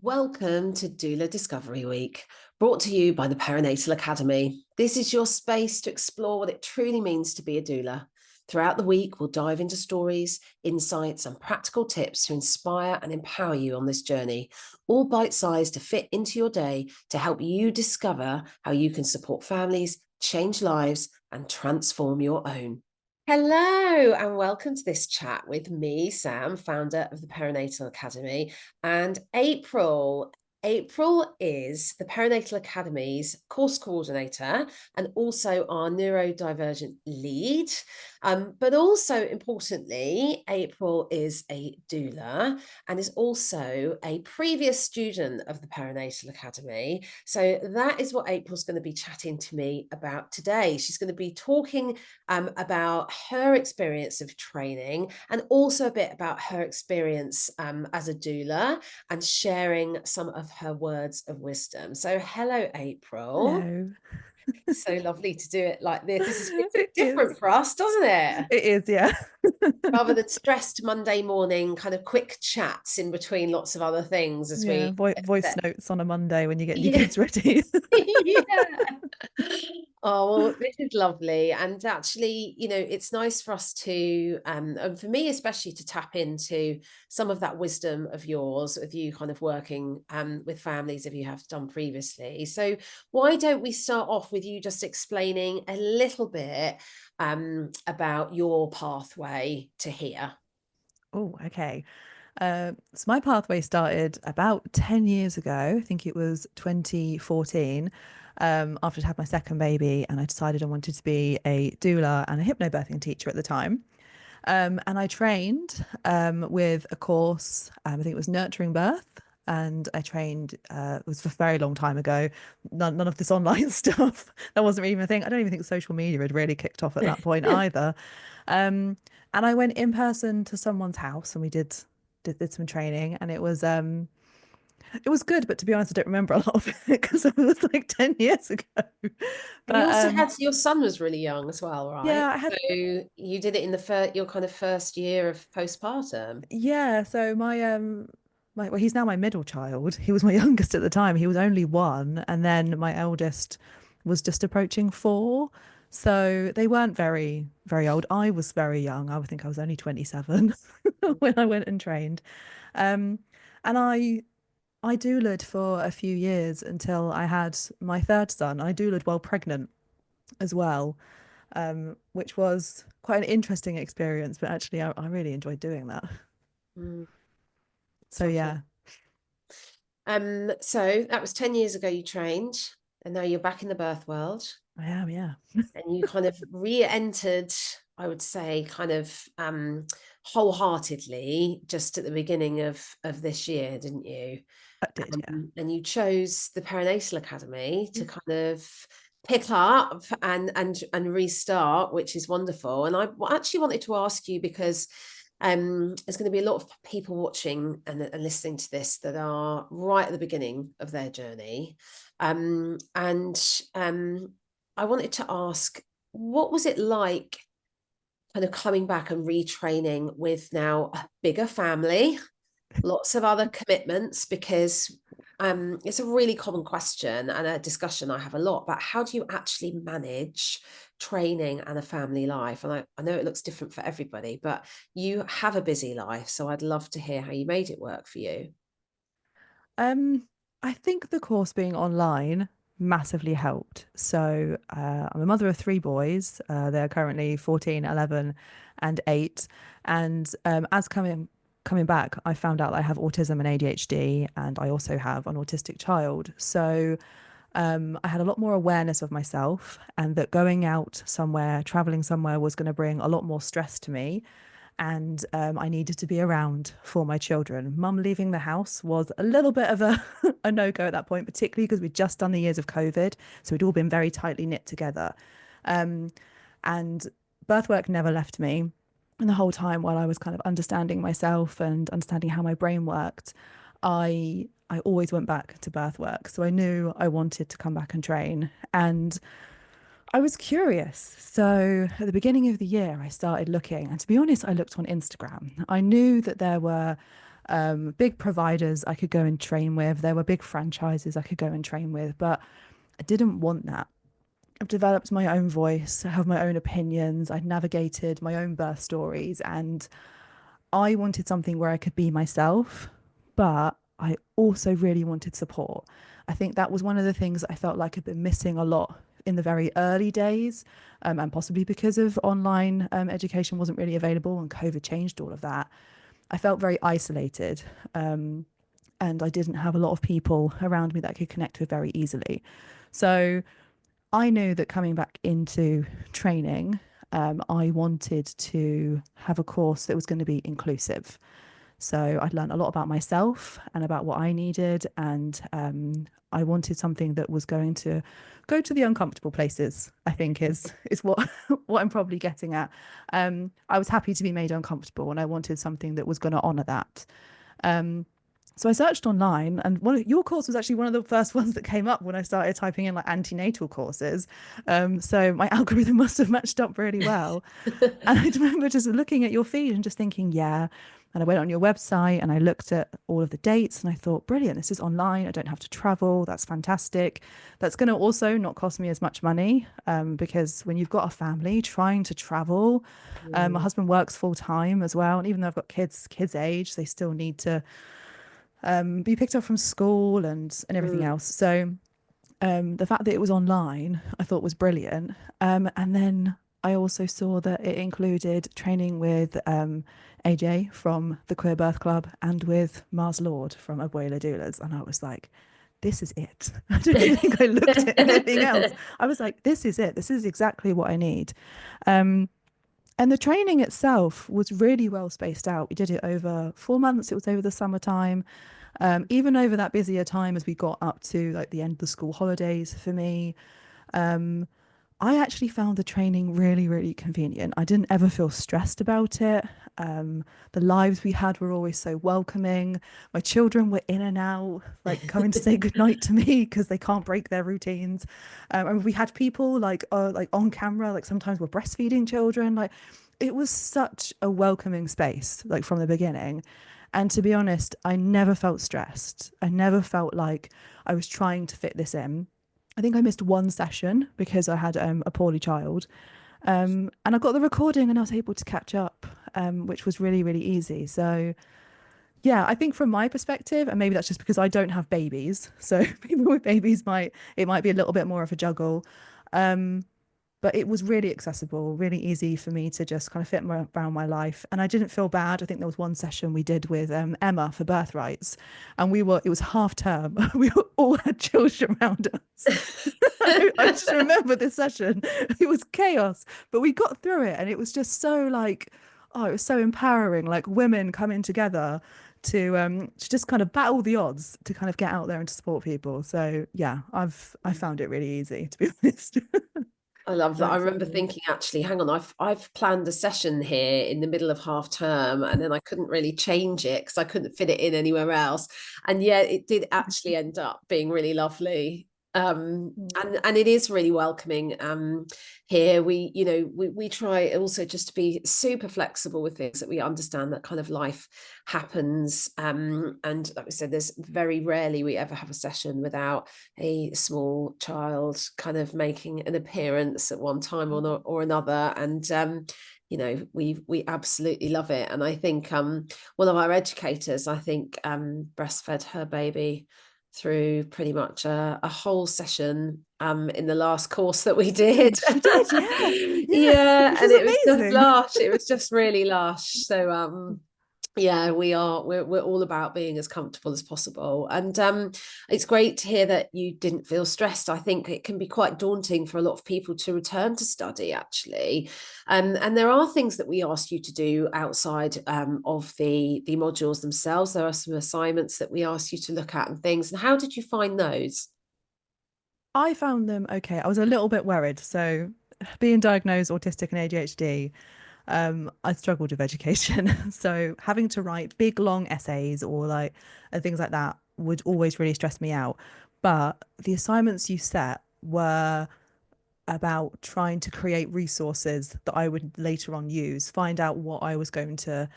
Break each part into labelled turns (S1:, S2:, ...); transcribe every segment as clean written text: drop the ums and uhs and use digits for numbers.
S1: Welcome to Doula Discovery Week, brought to you by the Perinatal Academy. This is your space to explore what it truly means to be a doula. Throughout the week, we'll dive into stories, insights, and practical tips to inspire and empower you on this journey, all bite-sized to fit into your day to help you discover how you can support families, change lives, and transform your own. Hello, and welcome to this chat with me, Sam, founder of the Perinatal Academy, and April. April is the Perinatal Academy's course coordinator and also our neurodivergent lead. But also importantly, April is a doula and is also a previous student of the Perinatal Academy. So that is what April's going to be chatting to me about today. She's going to be talking about her experience of training and also a bit about her experience as a doula and sharing some of her words of wisdom. So hello, April.
S2: Hello.
S1: So lovely to do it like this. This is it's a bit
S2: It
S1: different
S2: is.
S1: for us, doesn't it?
S2: It is, yeah.
S1: Rather than stressed Monday morning kind of quick chats in between lots of other things as
S2: Yeah,
S1: we
S2: voice notes on a Monday when you're getting your
S1: yeah.
S2: kids ready.
S1: Yeah. Oh, well, this is lovely. And actually, it's nice for us to, and for me especially, to tap into some of that wisdom of yours, with you kind of working with families if you have done previously. So why don't we start off with you just explaining a little bit about your pathway to here?
S2: Oh, okay. So my pathway started about 10 years ago. I think it was 2014, after I'd had my second baby, and I decided I wanted to be a doula and a hypnobirthing teacher at the time. And I trained with a course, I think it was Nurturing Birth. And I trained, it was a very long time ago, none of this online stuff. That wasn't even a thing. I don't even think social media had really kicked off at that point either. Um, and I went in person to someone's house and we did some training, and it was good, but to be honest, I don't remember a lot of it because it was like 10 years ago.
S1: And you
S2: But
S1: also had your son was really young as well, right?
S2: yeah, I had.
S1: So you did it in the your kind of first year of postpartum.
S2: Yeah, so well, he's now my middle child. He was my youngest at the time. He was only one, and then my eldest was just approaching four. So they weren't very old. I was very young. I would think I was only 27 when I went and trained. Um, and I doulaed for a few years until I had my third son. I doulaed while pregnant as well, which was quite an interesting experience, but actually I really enjoyed doing that.
S1: Mm,
S2: So
S1: lovely.
S2: yeah.
S1: So that was 10 years ago you trained, and now you're back in the birth world,
S2: I am, yeah.
S1: and you kind of re-entered, I would say, kind of wholeheartedly just at the beginning of this year, didn't you?
S2: I did, yeah.
S1: And you chose the Perinatal Academy to kind of pick up and restart, which is wonderful. And I actually wanted to ask you because there's going to be a lot of people watching and listening to this that are right at the beginning of their journey. And I wanted to ask, what was it like kind of coming back and retraining with now a bigger family, lots of other commitments? Because it's a really common question and a discussion I have a lot about how do you actually manage training and a family life? And I know it looks different for everybody, but you have a busy life. So I'd love to hear how you made it work for you.
S2: Um, I think the course being online massively helped. So I'm a mother of three boys. They're currently 14, 11, and 8. And as coming back, I found out that I have autism and ADHD, and I also have an autistic child. So I had a lot more awareness of myself, and that going out somewhere, traveling somewhere, was going to bring a lot more stress to me. And I needed to be around for my children. Mum leaving the house was a little bit of a, a no go at that point, particularly because we'd just done the years of COVID. So we'd all been very tightly knit together. Um, and birth work never left me. And the whole time while I was kind of understanding myself and understanding how my brain worked, I always went back to birth work. So I knew I wanted to come back and train. And I was curious. So at the beginning of the year, I started looking. And to be honest, I looked on Instagram. I knew that there were big providers I could go and train with. There were big franchises I could go and train with, but I didn't want that. I've developed my own voice, I have my own opinions, I'd navigated my own birth stories, and I wanted something where I could be myself, but I also really wanted support. I think that was one of the things I felt like I'd been missing a lot in the very early days, and possibly because of online education wasn't really available and COVID changed all of that. I felt very isolated, and I didn't have a lot of people around me that I could connect with very easily. So I knew that coming back into training, I wanted to have a course that was going to be inclusive. So I'd learned a lot about myself and about what I needed, and I wanted something that was going to go to the uncomfortable places, I think is what what I'm probably getting at. I was happy to be made uncomfortable, and I wanted something that was going to honor that. Um, so I searched online, and one of your course was actually one of the first ones that came up when I started typing in like antenatal courses. So my algorithm must have matched up really well. And I remember just looking at your feed and just thinking, yeah. And I went on your website and I looked at all of the dates and I thought, brilliant, this is online. I don't have to travel. That's fantastic. That's going to also not cost me as much money, because when you've got a family, trying to travel, my
S1: Mm,
S2: husband works full time as well. And even though I've got kids age, they still need to be picked up from school and everything
S1: mm.
S2: else. So the fact that it was online, I thought was brilliant. And then I also saw that it included training with AJ from the Queer Birth Club and with Mars Lord from Abuela Doulas. And I was like, this is it. I don't even think I looked at anything else. I was like, this is it. This is exactly what I need. Um, and the training itself was really well spaced out. We did it over 4 months. It was over the summertime. Even over that busier time as we got up to like the end of the school holidays for me, um, I actually found the training really, really convenient. I didn't ever feel stressed about it. The lives we had were always so welcoming. My children were in and out, like coming to say goodnight to me because they can't break their routines. And we had people like on camera, like sometimes we're breastfeeding children. Like it was such a welcoming space, like from the beginning. And to be honest, I never felt stressed. I never felt like I was trying to fit this in. I think I missed one session because I had a poorly child. And I got the recording and I was able to catch up, which was really, really easy. So, yeah, I think from my perspective, and maybe that's just because I don't have babies. So people with babies might be a little bit more of a juggle. Um, but it was really accessible, really easy for me to just kind of fit around my life. And I didn't feel bad. I think there was one session we did with Emma for birthrights, and it was half term. We all had children around us. I just remember this session. It was chaos, but we got through it. And it was just so like, oh, it was so empowering, like women coming together to just kind of battle the odds to kind of get out there and to support people. So yeah, I found it really easy, to be honest.
S1: I love that.
S2: Very
S1: I remember
S2: exciting.
S1: thinking, actually, hang on, I've planned a session here in the middle of half term, and then I couldn't really change it because I couldn't fit it in anywhere else. And yeah, it did actually end up being really lovely. And it is really welcoming. Here we try also just to be super flexible with things, that we understand that kind of life happens. And like we said, there's very rarely we ever have a session without a small child kind of making an appearance at one time or another. And we absolutely love it. And I think one of our educators, I think, breastfed her baby through pretty much a whole session in the last course that we did.
S2: She did, yeah, yeah,
S1: Yeah,
S2: which
S1: and
S2: is
S1: it was just
S2: amazing.
S1: lush. It was just really lush. So yeah, we're all about being as comfortable as possible. And it's great to hear that you didn't feel stressed. I think it can be quite daunting for a lot of people to return to study, actually. And there are things that we ask you to do outside of the modules themselves. There are some assignments that we ask you to look at and things. And how did you find those?
S2: I found them okay. I was a little bit worried. So, being diagnosed autistic and ADHD, I struggled with education. So, having to write big, long essays or like things like that would always really stress me out. But the assignments you set were about trying to create resources that I would later on use, find out what I was going to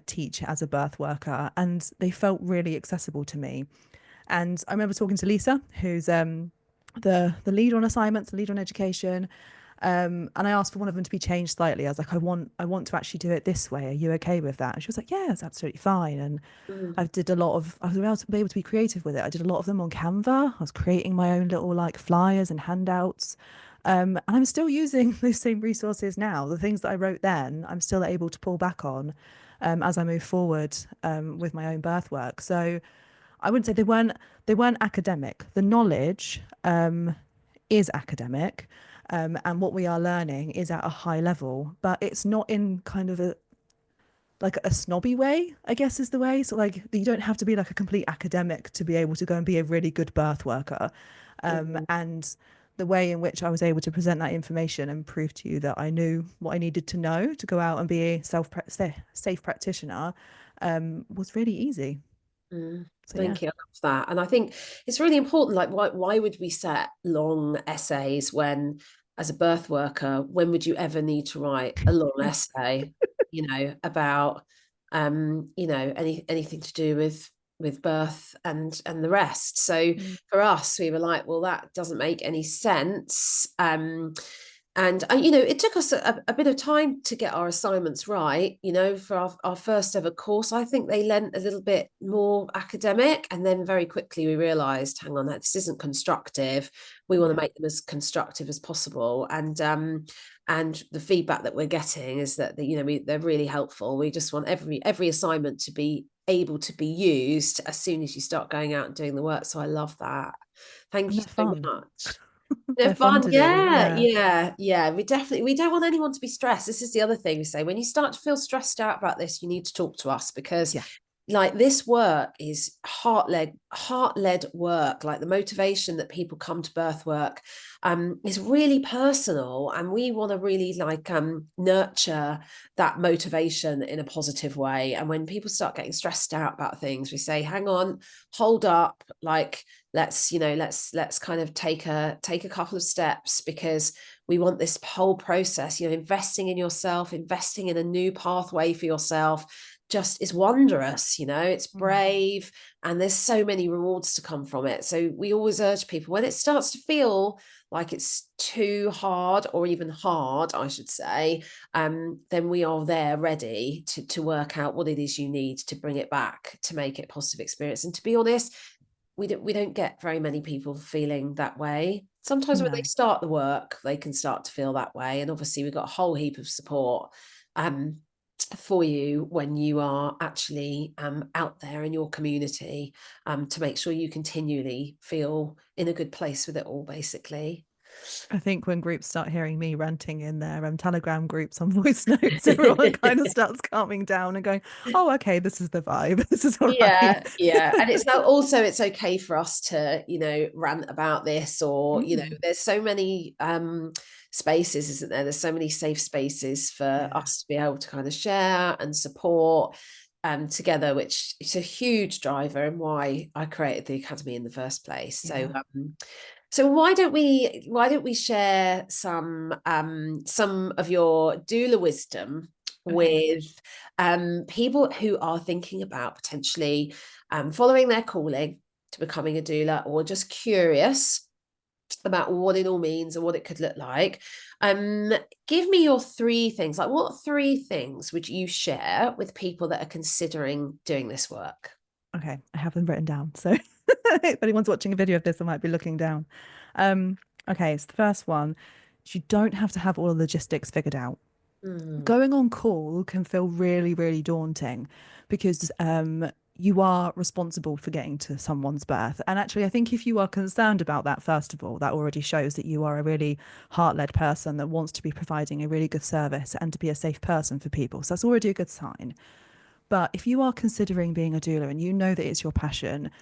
S2: teach as a birth worker, and they felt really accessible to me. And I remember talking to Lisa, who's the lead on assignments, the lead on education. And I asked for one of them to be changed slightly. I was like, I want to actually do it this way. Are you okay with that? And she was like, yeah, it's absolutely fine. And
S1: Mm,
S2: I was able to be creative with it. I did a lot of them on Canva. I was creating my own little like flyers and handouts. And I'm still using those same resources now. The things that I wrote then, I'm still able to pull back on as I move forward with my own birth work. So I wouldn't say they weren't academic. The knowledge is academic, and what we are learning is at a high level, but it's not in kind of a like a snobby way, I guess is the way. So like you don't have to be like a complete academic to be able to go and be a really good birth worker.
S1: mm,
S2: And the way in which I was able to present that information and prove to you that I knew what I needed to know to go out and be a safe practitioner was really easy.
S1: mm.
S2: So yeah.
S1: Thank you. I love that. And I think it's really important. Like, why would we set long essays when, as a birth worker, when would you ever need to write a long essay, about, anything to do with birth and the rest. So
S2: Mm.
S1: for us, we were like, well, that doesn't make any sense. And it took us a bit of time to get our assignments right. For our first ever course, I think they lent a little bit more academic, and then very quickly we realized, hang on, that this isn't constructive. We want to
S2: Yeah.
S1: make them as constructive as possible. And the feedback that we're getting is that they're really helpful. We just want every assignment to be able to be used as soon as you start going out and doing the work. So I love that. Thank
S2: And
S1: you
S2: they're
S1: so
S2: fun.
S1: much. They're
S2: They're fun
S1: fun.
S2: to do.
S1: Yeah,
S2: Yeah.
S1: yeah. We don't want anyone to be stressed. This is the other thing we say. When you start to feel stressed out about this, you need to talk to us, because
S2: Yeah.
S1: like this work is heart led work. Like the motivation that people come to birth work is really personal, and we want to really like nurture that motivation in a positive way. And when people start getting stressed out about things, we say, hang on, hold up, like let's kind of take a couple of steps, because we want this whole process, investing in yourself, investing in a new pathway for yourself, just is wondrous. It's
S2: Mm.
S1: brave, and there's so many rewards to come from it. So we always urge people, when it starts to feel like it's too hard, or even hard, I should say, then we are there ready to work out what it is you need to bring it back, to make it a positive experience. And to be honest, we don't get very many people feeling that way. Sometimes when they
S2: No.
S1: start the work, they can start to feel that way. And obviously we've got a whole heap of support um, for you when you are actually out there in your community, to make sure you continually feel in a good place with it all, basically.
S2: I think when groups start hearing me ranting in their Telegram groups on voice notes, everyone kind of starts calming down and going, "Oh, okay, this is the vibe. This is all right."
S1: Yeah. And it's okay for us to, rant about this, or,
S2: Mm.
S1: there's so many spaces, isn't there? There's so many safe spaces for
S2: Yeah.
S1: us to be able to kind of share and support together, which is a huge driver and why I created the Academy in the first place. So
S2: Yeah.
S1: so why don't we share some of your doula wisdom
S2: Okay.
S1: with people who are thinking about potentially following their calling to becoming a doula, or just curious about what it all means and what it could look like. Um, Give me your three things. Like, what three things would you share with people that are considering doing this work?
S2: Okay. I have them written down. So if anyone's watching a video of this, I might be looking down. Um, okay. So the first one is you don't have to have all the logistics figured out.
S1: Mm,
S2: Going on call can feel really, really daunting because you are responsible for getting to someone's birth. And actually, I think if you are concerned about that, first of all, that already shows that you are a really heart-led person that wants to be providing a really good service and to be a safe person for people. So that's already a good sign. But if you are considering being a doula and you know that it's your passion,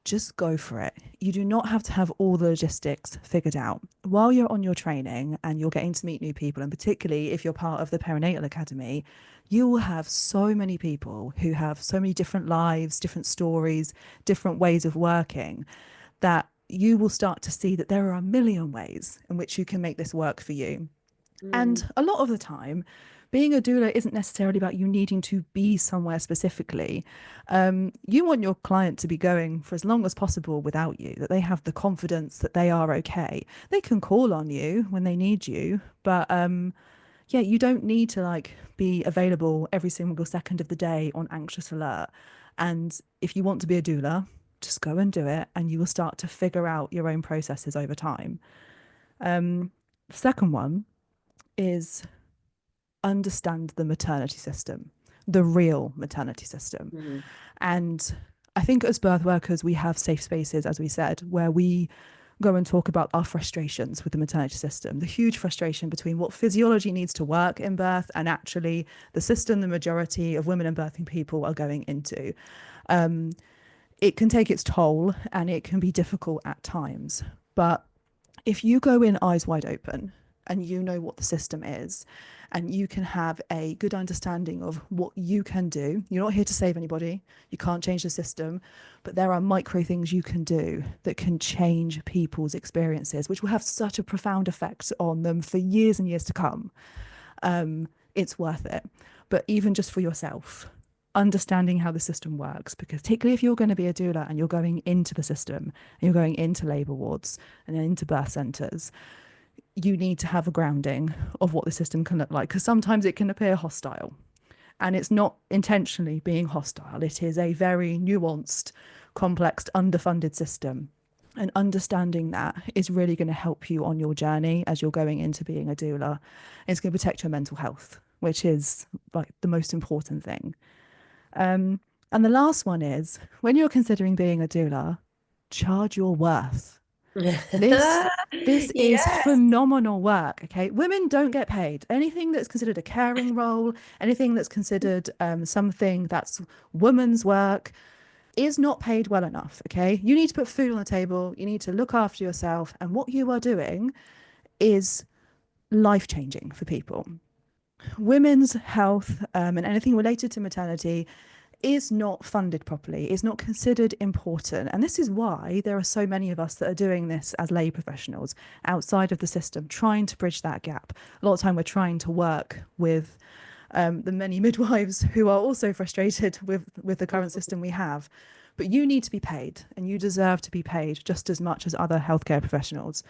S2: just go for it. You do not have to have all the logistics figured out. While you're on your training and you're getting to meet new people, and particularly if you're part of the Perinatal Academy, you will have so many people who have so many different lives, different stories, different ways of working, that you will start to see that there are a million ways in which you can make this work for you.
S1: mm,
S2: And a lot of the time, being a doula isn't necessarily about you needing to be somewhere specifically. You want your client to be going for as long as possible without you, that they have the confidence that they are okay. They can call on you when they need you, but yeah, you don't need to like be available every single second of the day on anxious alert. And if you want to be a doula, just go and do it, and you will start to figure out your own processes over time. The second one is understand the maternity system, the real maternity system.
S1: Mm.
S2: And I think as birth workers, we have safe spaces, as we said, where we go and talk about our frustrations with the maternity system, the huge frustration between what physiology needs to work in birth and actually the system the majority of women and birthing people are going into. It can take its toll and it can be difficult at times. But if you go in eyes wide open and you know what the system is and you can have a good understanding of what you can do, you're not here to save anybody, you can't change the system, but there are micro things you can do that can change people's experiences, which will have such a profound effect on them for years and years to come. It's worth it. But even just for yourself, understanding how the system works, because particularly if you're going to be a doula and you're going into the system and you're going into labour wards and then into birth centres, you need to have a grounding of what the system can look like, because sometimes it can appear hostile, and it's not intentionally being hostile. It is a very nuanced, complex, underfunded system. And understanding that is really going to help you on your journey as you're going into being a doula. It's going to protect your mental health, which is like the most important thing. And the last one is, when you're considering being a doula, charge your worth. This this is
S1: Yes.
S2: phenomenal work. Okay, women don't get paid. Anything that's considered a caring role, anything that's considered something that's woman's work, is not paid well enough. Okay, you need to put food on the table. You need to look after yourself, and what you are doing is life changing for people. Women's health and anything related to maternity is not funded properly, is not considered important. And this is why there are so many of us that are doing this as lay professionals outside of the system, trying to bridge that gap. A lot of time we're trying to work with the many midwives who are also frustrated with the current system we have. But you need to be paid, and you deserve to be paid just as much as other healthcare professionals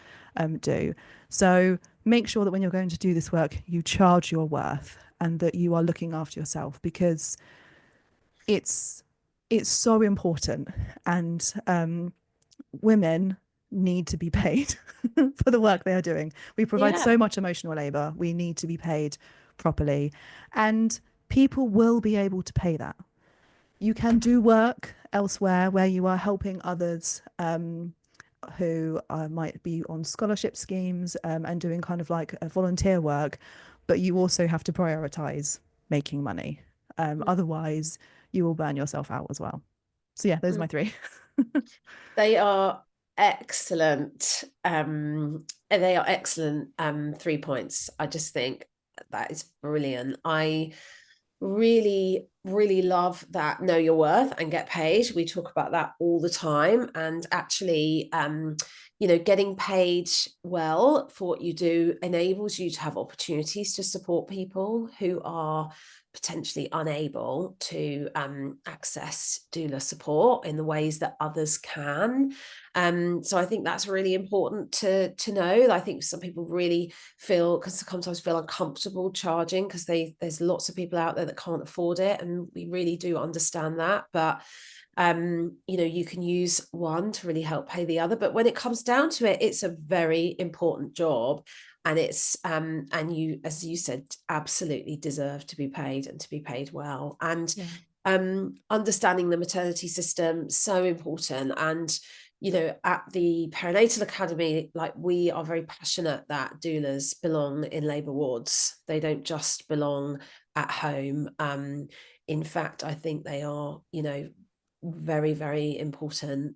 S2: do. So make sure that when you're going to do this work, you charge your worth and that you are looking after yourself, because it's so important. And women need to be paid for the work they are doing. We provide
S1: Yeah.
S2: so much emotional labor. We need to be paid properly, and people will be able to pay that. You can do work elsewhere where you are helping others who might be on scholarship schemes and doing kind of like a volunteer work, but you also have to prioritize making money. Otherwise, you will burn yourself out as well. So yeah, those are my three.
S1: They are excellent. They are excellent 3 points. I just think that is brilliant. I really, really love that know your worth and get paid. We talk about that all the time. And actually, getting paid well for what you do enables you to have opportunities to support people who are potentially unable to access doula support in the ways that others can. So I think that's really important to know. I think some people really sometimes feel uncomfortable charging because there's lots of people out there that can't afford it, and we really do understand that. But you can use one to really help pay the other. But when it comes down to it, it's a very important job. And it's and you, as you said, absolutely deserve to be paid, and to be paid well. And understanding the maternity system, so important. And at the Perinatal Academy, like, we are very passionate that doulas belong in labour wards. They don't just belong at home. In fact, I think they are, very, very important.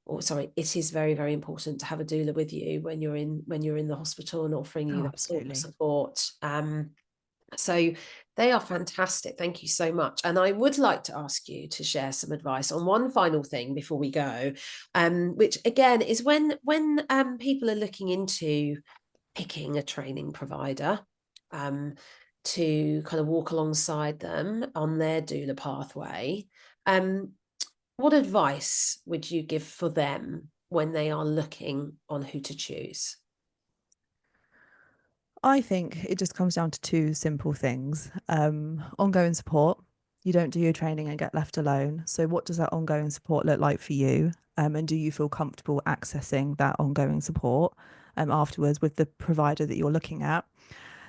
S1: It is very, very important to have a doula with you when you're in the hospital and offering you
S2: Oh,
S1: that sort of
S2: absolutely.
S1: support. So they are fantastic. Thank you so much. And I would like to ask you to share some advice on one final thing before we go, which again is when people are looking into picking a training provider. to kind of walk alongside them on their doula pathway, what advice would you give for them when they are looking on who to choose?
S2: I think it just comes down to two simple things. Ongoing support. You don't do your training and get left alone. So, what does that ongoing support look like for you? And do you feel comfortable accessing that ongoing support afterwards with the provider that you're looking at?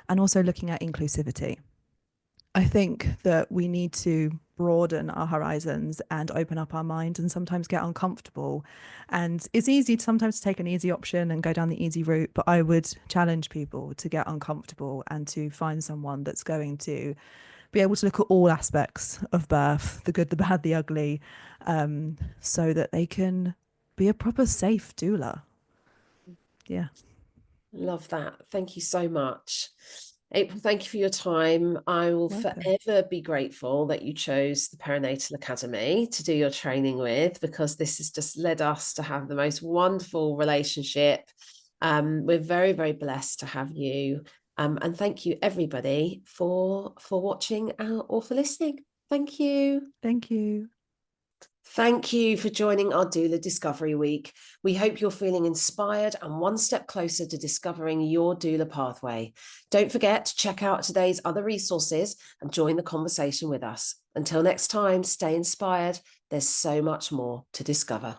S2: And also looking at inclusivity. I think that we need to broaden our horizons and open up our mind and sometimes get uncomfortable. And it's easy to sometimes take an easy option and go down the easy route, but I would challenge people to get uncomfortable and to find someone that's going to be able to look at all aspects of birth, the good, the bad, the ugly, so that they can be a proper safe doula. Yeah.
S1: Love that. Thank you so much. April, thank you for your time. I will
S2: Welcome.
S1: forever be grateful that you chose the Perinatal Academy to do your training with, because this has just led us to have the most wonderful relationship. We're very, very blessed to have you. And thank you, everybody, for watching or for listening. Thank you.
S2: Thank you.
S1: Thank you for joining our Doula Discovery Week. We hope you're feeling inspired and one step closer to discovering your doula pathway. Don't forget to check out today's other resources and join the conversation with us. Until next time, stay inspired. There's so much more to discover.